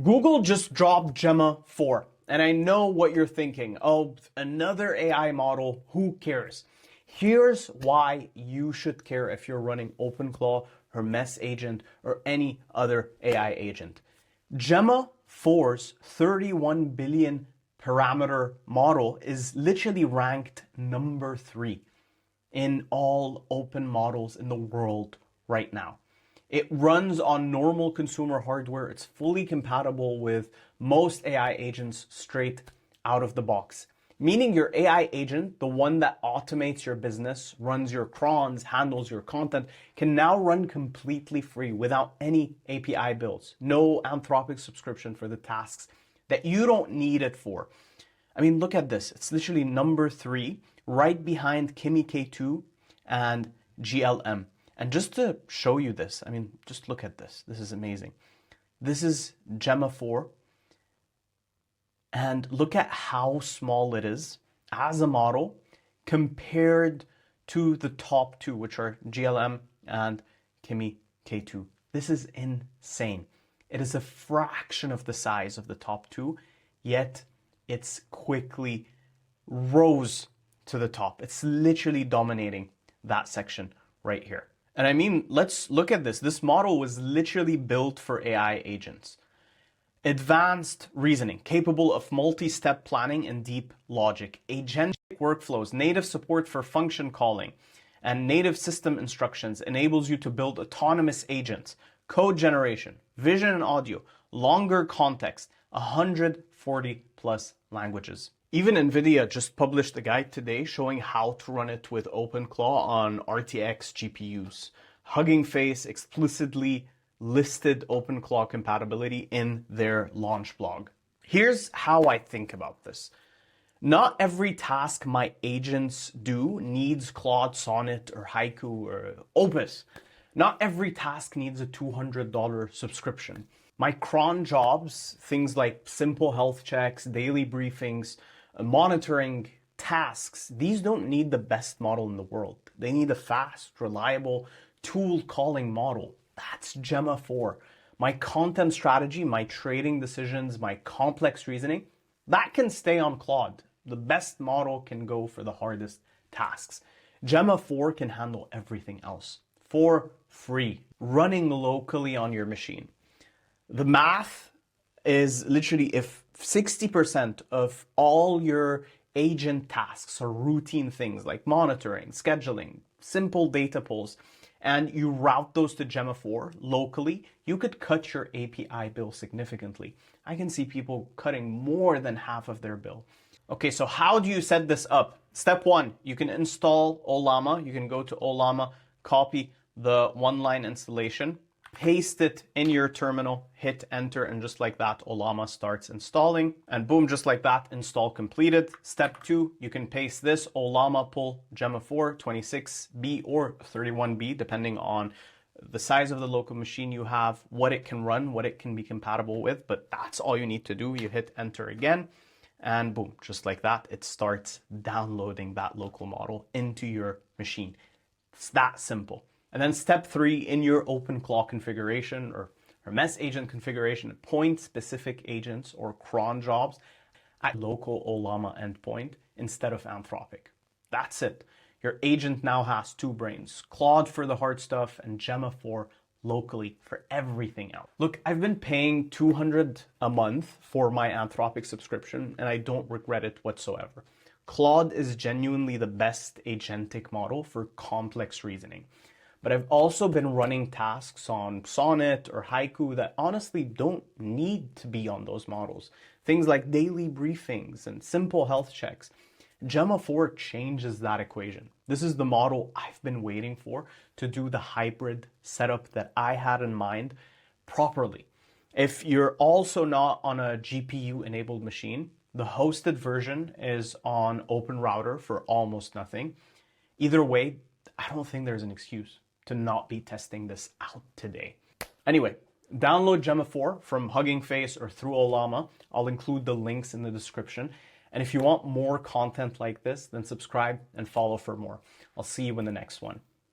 Google just dropped Gemma 4, and I know what you're thinking. Oh, another AI model, who cares? Here's why you should care if you're running OpenClaw, Hermes Agent, or any other AI agent. Gemma 4's 31 billion parameter model is literally ranked number 3 in all open models in the world right now. It runs on normal consumer hardware. It's fully compatible with most AI agents straight out of the box. Meaning your AI agent, the one that automates your business, runs your crons, handles your content, can now run completely free without any API builds. No Anthropic subscription for the tasks that you don't need it for. I mean, look at this. It's literally number 3, right behind Kimi K2 and GLM. And just to show you this, I mean, just look at this. This is amazing. This is Gemma 4. And look at how small it is as a model compared to the top 2, which are GLM and Kimi K2. This is insane. It is a fraction of the size of the top 2, yet it's quickly rose to the top. It's literally dominating that section right here. And I mean, let's look at this. This model was literally built for AI agents. Advanced reasoning, capable of multi-step planning and deep logic. Agentic workflows, native support for function calling, and native system instructions enables you to build autonomous agents. Code generation, vision and audio, longer context, 140 plus languages. Even NVIDIA just published a guide today showing how to run it with OpenClaw on RTX GPUs. Hugging Face explicitly listed OpenClaw compatibility in their launch blog. Here's how I think about this. Not every task my agents do needs Claude, Sonnet, or Haiku, or Opus. Not every task needs a $200 subscription. My cron jobs, things like simple health checks, daily briefings, monitoring tasks, these don't need the best model in the world. They need a fast, reliable, tool calling model. That's Gemma 4. My content strategy, my trading decisions, my complex reasoning, that can stay on Claude. The best model can go for the hardest tasks. Gemma 4 can handle everything else for free, running locally on your machine. The math is literally if 60% of all your agent tasks are routine things like monitoring, scheduling, simple data pulls, and you route those to Gemma 4 locally, you could cut your API bill significantly. I can see people cutting more than half of their bill. Okay, so how do you set this up? Step 1, you can install Ollama. You can go to Ollama, copy the one-line installation, paste it in your terminal, hit enter, and just like that, Ollama starts installing. And boom, just like that, install completed. Step 2, you can paste this Ollama pull Gemma 4, 26B or 31B, depending on the size of the local machine you have, what it can run, what it can be compatible with, but that's all you need to do. You hit enter again, and boom, just like that, it starts downloading that local model into your machine. It's that simple. And then step 3, in your OpenClaw configuration or Hermes agent configuration, point specific agents or cron jobs at local Ollama endpoint instead of Anthropic. That's it. Your agent now has 2 brains, Claude for the hard stuff and Gemma 4 locally for everything else. Look, I've been paying $200 a month for my Anthropic subscription and I don't regret it whatsoever. Claude is genuinely the best agentic model for complex reasoning. But I've also been running tasks on Sonnet or Haiku that honestly don't need to be on those models. Things like daily briefings and simple health checks. Gemma 4 changes that equation. This is the model I've been waiting for to do the hybrid setup that I had in mind properly. If you're also not on a GPU-enabled machine, the hosted version is on OpenRouter for almost nothing. Either way, I don't think there's an excuse to not be testing this out today. Anyway, download Gemma 4 from Hugging Face or through Ollama. I'll include the links in the description. And if you want more content like this, then subscribe and follow for more. I'll see you in the next one.